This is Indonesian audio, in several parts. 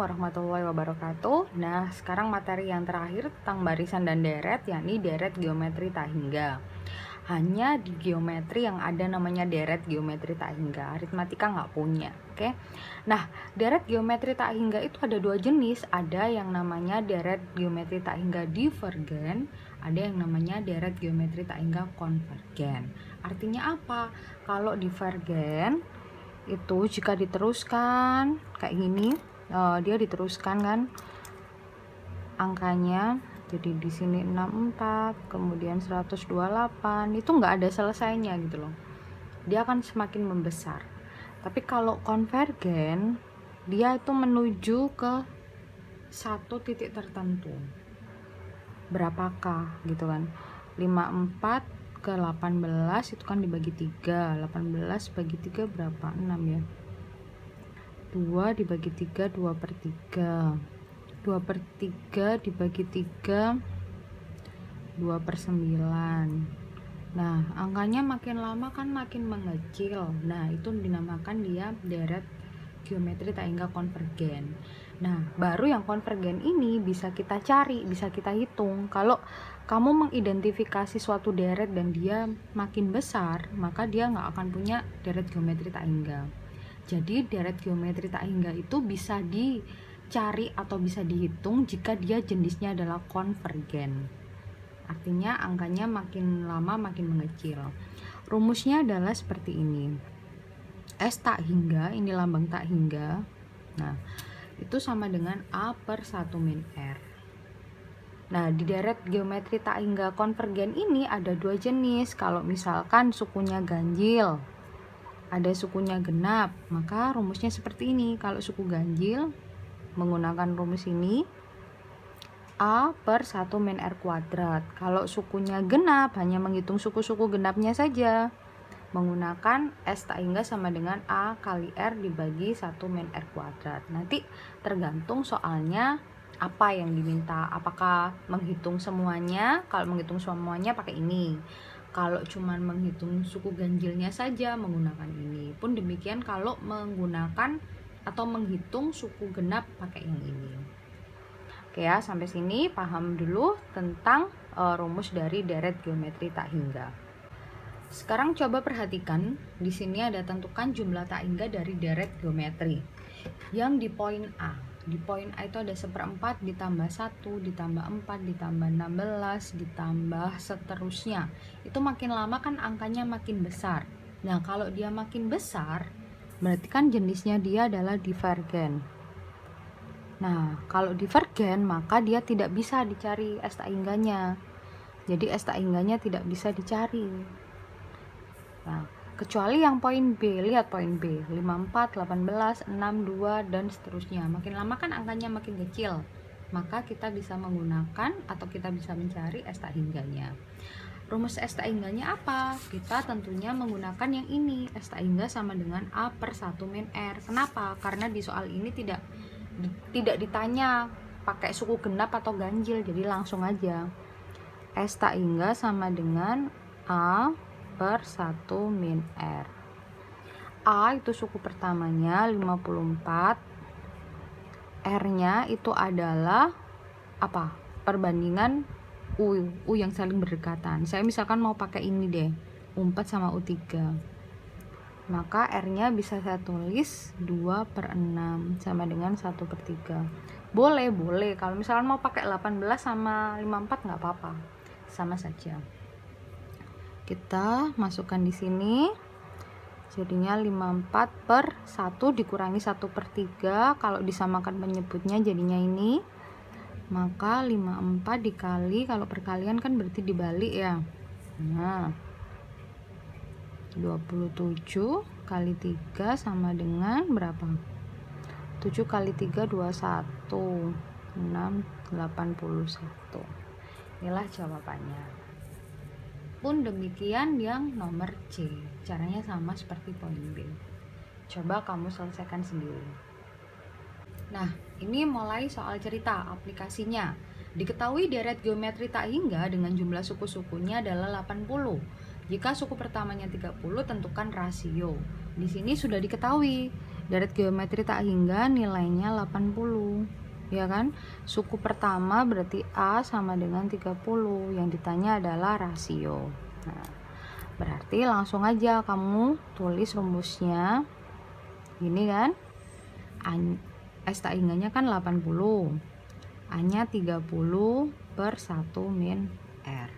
warahmatullahi wabarakatuh. Nah, sekarang materi yang terakhir tentang barisan dan deret, yakni deret geometri tak hingga. Hanya di geometri yang ada namanya deret geometri tak hingga, aritmatika nggak punya. Oke. Nah, deret geometri tak hingga itu ada dua jenis. Ada yang namanya deret geometri tak hingga divergen, ada yang namanya deret geometri tak hingga konvergen. Artinya apa? Kalau divergen itu jika diteruskan kayak gini, dia diteruskan kan angkanya, jadi di sini 64 kemudian 128, itu nggak ada selesainya gitu loh, dia akan semakin membesar. Tapi kalau konvergen, dia itu menuju ke satu titik tertentu, berapakah gitu kan, 54 ke 18 itu kan dibagi 3, 18 bagi 3 berapa, 6 ya, 2 dibagi 3 2 per 3, 2 per 3 dibagi 3 2 per 9. Nah, angkanya makin lama kan makin mengecil. Nah, itu dinamakan dia deret geometri tak hingga konvergen. Nah, baru yang konvergen ini bisa kita cari, bisa kita hitung. Kalau kamu mengidentifikasi suatu deret dan dia makin besar, maka dia nggak akan punya deret geometri tak hingga. Jadi deret geometri tak hingga itu bisa dicari atau bisa dihitung jika dia jenisnya adalah konvergen. Artinya angkanya makin lama makin mengecil. Rumusnya adalah seperti ini. S tak hingga, ini lambang tak hingga. Nah, itu sama dengan A per 1 min R. Nah, di deret geometri tak hingga konvergen ini ada dua jenis. Kalau misalkan sukunya ganjil, ada sukunya genap, maka rumusnya seperti ini. Kalau suku ganjil, menggunakan rumus ini, A per 1 min R kuadrat. Kalau sukunya genap, hanya menghitung suku-suku genapnya saja, menggunakan S tak hingga sama dengan A kali R dibagi 1 min R kuadrat. Nanti tergantung soalnya apa yang diminta, apakah menghitung semuanya. Kalau menghitung semuanya pakai ini, kalau cuman menghitung suku ganjilnya saja menggunakan ini. Pun demikian kalau menggunakan atau menghitung suku genap pakai yang ini. Oke ya, sampai sini paham dulu tentang rumus dari deret geometri tak hingga. Sekarang coba perhatikan, di sini ada tentukan jumlah tak hingga dari deret geometri. Yang di poin A, di poin A itu ada 1/4 ditambah 1 ditambah 4 ditambah 16 ditambah seterusnya. Itu makin lama kan angkanya makin besar. Nah, kalau dia makin besar, berarti kan jenisnya dia adalah divergen. Nah, kalau divergen maka dia tidak bisa dicari S tak hingganya. Jadi S tak hingganya tidak bisa dicari. Nah, kecuali yang poin B, lihat poin B, 54, 18, 6, 2, dan seterusnya. Makin lama kan angkanya makin kecil, maka kita bisa menggunakan atau kita bisa mencari S tak hingganya. Rumus S tak hingganya apa? Kita tentunya menggunakan yang ini, S tak hingga sama dengan A per 1 min R. Kenapa? Karena di soal ini tidak ditanya pakai suku genap atau ganjil, jadi langsung aja. S tak hingga sama dengan A per 1 min R. A itu suku pertamanya 54, R-nya itu adalah apa? Perbandingan U yang saling berdekatan. Saya misalkan mau pakai ini deh, U4 sama U3. Maka R-nya bisa saya tulis 2 per 6 sama dengan 1 per 3. Boleh. Kalau misalkan mau pakai 18 sama 54 nggak apa-apa. Sama saja. Kita masukkan di sini, jadinya 54 per 1 dikurangi 1 per 3. Kalau disamakan penyebutnya jadinya ini, maka 54 dikali, kalau perkalian kan berarti dibalik ya. Nah, 27 kali 3 sama dengan berapa? 7 kali 3 21, 6, 81. Inilah jawabannya. Pun demikian yang nomor C, caranya sama seperti poin B. Coba kamu selesaikan sendiri. Nah, ini mulai soal cerita aplikasinya. Diketahui deret geometri tak hingga dengan jumlah suku-sukunya adalah 80. Jika suku pertamanya 30, tentukan rasio. Di sini sudah diketahui Deret geometri tak hingga nilainya 80, ya kan? Suku pertama berarti A sama dengan 30. Yang ditanya adalah rasio. Nah, berarti langsung aja kamu tulis rumusnya. Gini kan? S tak hingganya kan 80. A-nya 30 per 1 min R.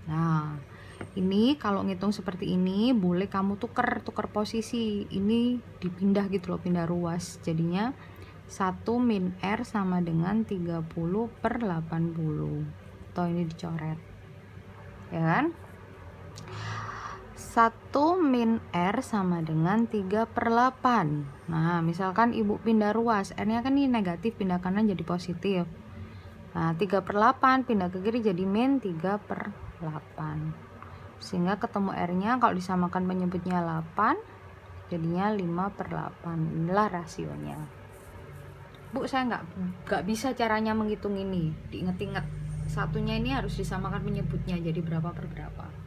Nah, ini kalau ngitung seperti ini boleh kamu tuker posisi. Ini dipindah gitu loh, pindah ruas. Jadinya 1 min R sama dengan 30 per 80. Atau ini dicoret. Ya kan? 1 min R sama dengan 3 per 8. Nah, misalkan ibu pindah ruas, R nya kan ini negatif, pindah kanan jadi positif. Nah, 3 per 8 pindah ke kiri jadi min 3 per 8. Sehingga ketemu R nya kalau disamakan penyebutnya 8, jadinya 5 per 8. Inilah rasionya. Bu, saya nggak bisa caranya menghitung ini. Diinget-inget, satunya ini harus disamakan penyebutnya jadi berapa per berapa.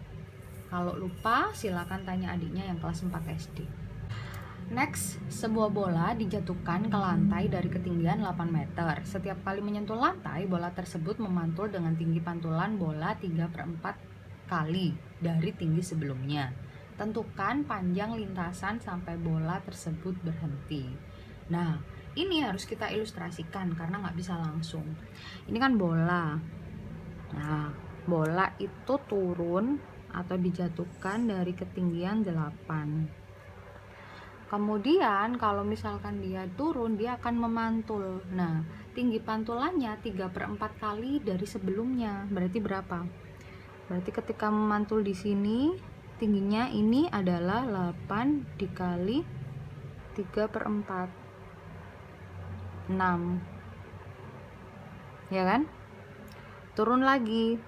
Kalau lupa, silakan tanya adiknya yang kelas 4 SD. Next, sebuah bola dijatuhkan ke lantai dari ketinggian 8 meter. Setiap kali menyentuh lantai, bola tersebut memantul dengan tinggi pantulan bola 3 per 4 kali dari tinggi sebelumnya. Tentukan panjang lintasan sampai bola tersebut berhenti. Nah, ini harus kita ilustrasikan karena nggak bisa langsung. Ini kan bola. Nah, bola itu turun atau dijatuhkan dari ketinggian 8. Kemudian kalau misalkan dia turun, dia akan memantul. Nah, tinggi pantulannya 3 per 4 kali dari sebelumnya. Berarti berapa? Berarti ketika memantul di sini, tingginya ini adalah 8 dikali 3 per 4. 6. Ya kan? Turun lagi.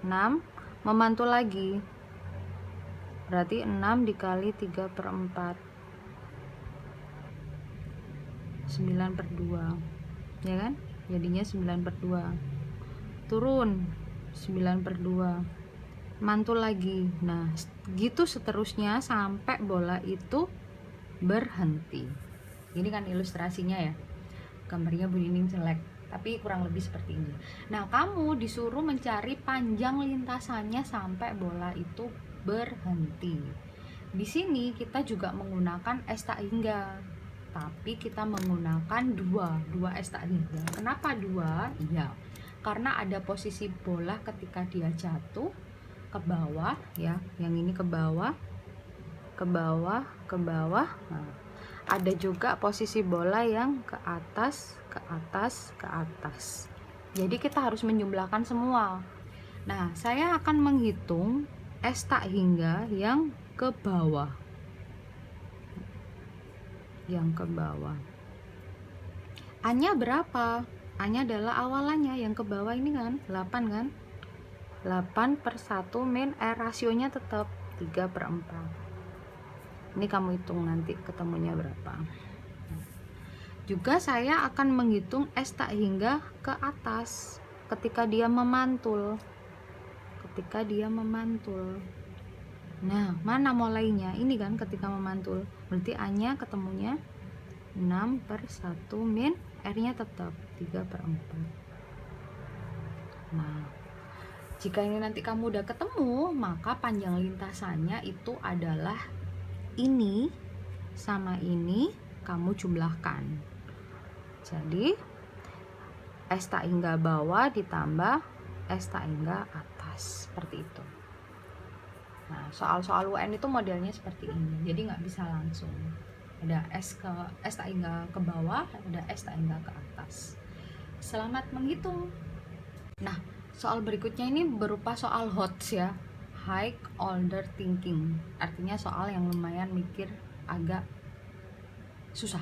6. Memantul lagi, berarti 6 dikali 3 per 4, 9 per 2, ya kan? Jadinya 9 per 2. Turun 9 per 2, mantul lagi. Nah, gitu seterusnya sampai bola itu berhenti. Ini kan ilustrasinya ya, gambarnya Bu Nining jelek, tapi kurang lebih seperti ini. Nah, kamu disuruh mencari panjang lintasannya sampai bola itu berhenti. Di sini kita juga menggunakan S tak hingga, tapi kita menggunakan dua S tak hingga. Kenapa 2? Iya, karena ada posisi bola ketika dia jatuh ke bawah ya, yang ini ke bawah, ke bawah, ke bawah. Nah, ada juga posisi bola yang ke atas, ke atas, ke atas. Jadi kita harus menjumlahkan semua. Nah, saya akan menghitung S tak hingga yang ke bawah. Yang ke bawah. A-nya berapa? A-nya adalah awalannya, yang ke bawah ini kan 8 kan? 8 per 1 min R, rasionya tetap 3 per 4. Ini kamu hitung nanti ketemunya berapa. Juga saya akan menghitung S tak hingga ke atas ketika dia memantul. Ketika dia memantul. Nah, mana mulainya? Ini kan ketika memantul. Berarti A-nya ketemunya 6 per 1 min R-nya tetap 3 per 4. Nah, jika ini nanti kamu udah ketemu, maka panjang lintasannya itu adalah ini sama ini kamu jumlahkan. Jadi S tak hingga bawah ditambah S tak hingga atas, seperti itu. Nah, soal-soal UN itu modelnya seperti ini, jadi nggak bisa langsung. Ada S tak hingga ke bawah, ada S tak hingga ke atas. Selamat menghitung. Nah, soal berikutnya ini berupa soal HOTS ya, high order thinking, artinya soal yang lumayan mikir agak susah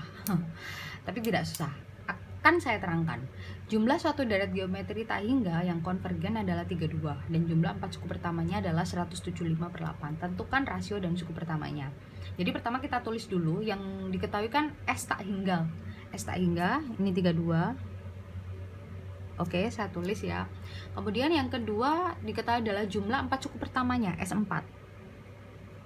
tapi tidak susah, akan saya terangkan. Jumlah suatu deret geometri tak hingga yang konvergen adalah 32 dan jumlah 4 suku pertamanya adalah 175 per 8. Tentukan rasio dan suku pertamanya. Jadi pertama kita tulis dulu yang diketahui kan S tak hingga. S tak hingga ini 32. Oke, saya tulis ya. Kemudian yang kedua diketahui adalah jumlah 4 suku pertamanya, S4.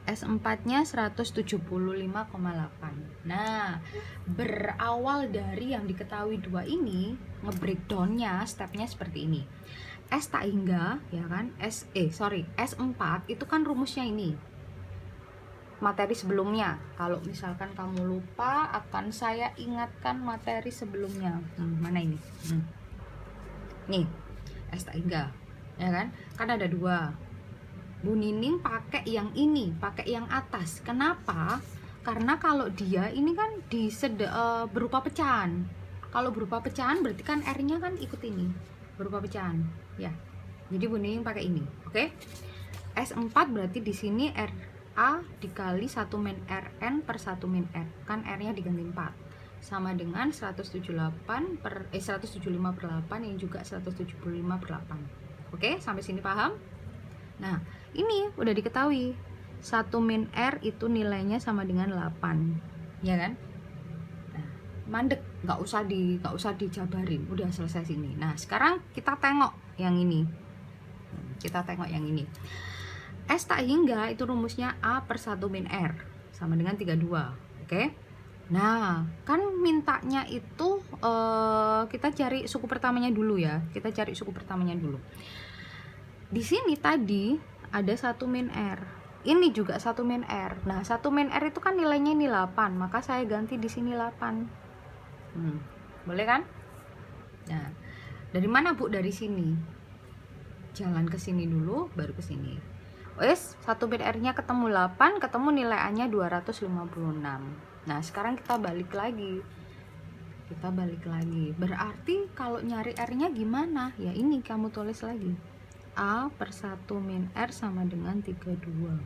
S4-nya 175,8. Nah, berawal dari yang diketahui dua ini, nge-breakdown-nya stepnya seperti ini. S tak hingga, ya kan? S4 itu kan rumusnya ini. Materi sebelumnya. Kalau misalkan kamu lupa, akan saya ingatkan materi sebelumnya. Mana ini? Nih, S tak hingga. Ya kan? Kan ada dua. Bu Nining pakai yang ini, pakai yang atas. Kenapa? Karena kalau dia ini kan berupa pecahan. Kalau berupa pecahan berarti kan R-nya kan ikut ini, berupa pecahan, ya. Jadi Bu Nining pakai ini, oke? S4 berarti di sini RA dikali 1 min RN per 1 min R. Kan R-nya diganti 4. Sama dengan 175 per 8 yang juga 175 per 8. Oke, sampai sini paham? Nah, ini udah diketahui 1 min R itu nilainya sama dengan 8, ya kan? Nah, mandek, nggak usah dijabarin, udah selesai sini. Nah, sekarang kita tengok yang ini. S tak hingga itu rumusnya A per 1 min R sama dengan 32, oke? Nah, kan mintanya itu kita cari suku pertamanya dulu ya. Di sini tadi ada 1 min R. Ini juga 1 min R. Nah, 1 min R itu kan nilainya ini 8, maka saya ganti di sini 8. Boleh kan? Nah, dari mana Bu? Dari sini. Jalan ke sini dulu, baru ke sini. Wes, 1 min R-nya ketemu 8, ketemu nilai A-nya 256. Nah, sekarang kita balik lagi. Berarti kalau nyari R-nya gimana? Ya ini kamu tulis lagi. A per 1 min R sama dengan 32.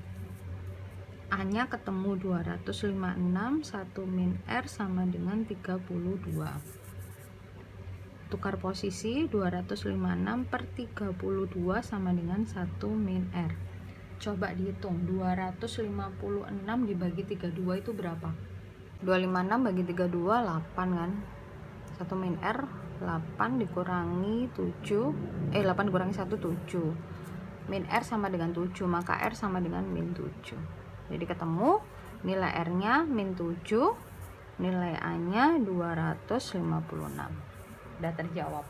A-nya ketemu 256, 1 min R sama dengan 32. Tukar posisi, 256 per 32 sama dengan 1 min R. Coba dihitung, 256 dibagi 32 itu berapa? 256 bagi 32, 8 kan? 1 min R 8 dikurangi 7, 8 dikurangi 1, 7. Min R sama dengan 7, maka R sama dengan min 7. Jadi ketemu nilai R-nya min 7, nilai A-nya 256. Udah terjawab.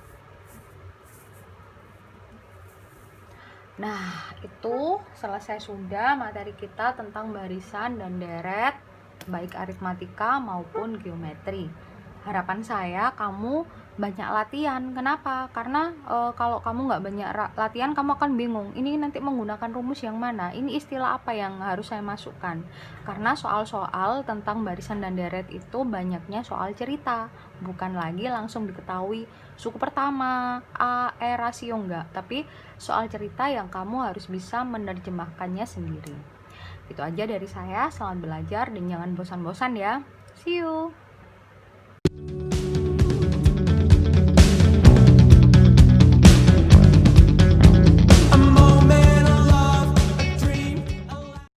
Nah, itu selesai sudah materi kita tentang barisan dan deret, baik aritmatika maupun geometri. Harapan saya kamu banyak latihan. Kenapa? Karena kalau kamu nggak banyak latihan, kamu akan bingung. Ini nanti menggunakan rumus yang mana? Ini istilah apa yang harus saya masukkan? Karena soal-soal tentang barisan dan deret itu banyaknya soal cerita, bukan lagi langsung diketahui suku pertama, A, E, rasio enggak. Tapi soal cerita yang kamu harus bisa menerjemahkannya sendiri. Itu aja dari saya. Selamat belajar dan jangan bosan-bosan ya. See you.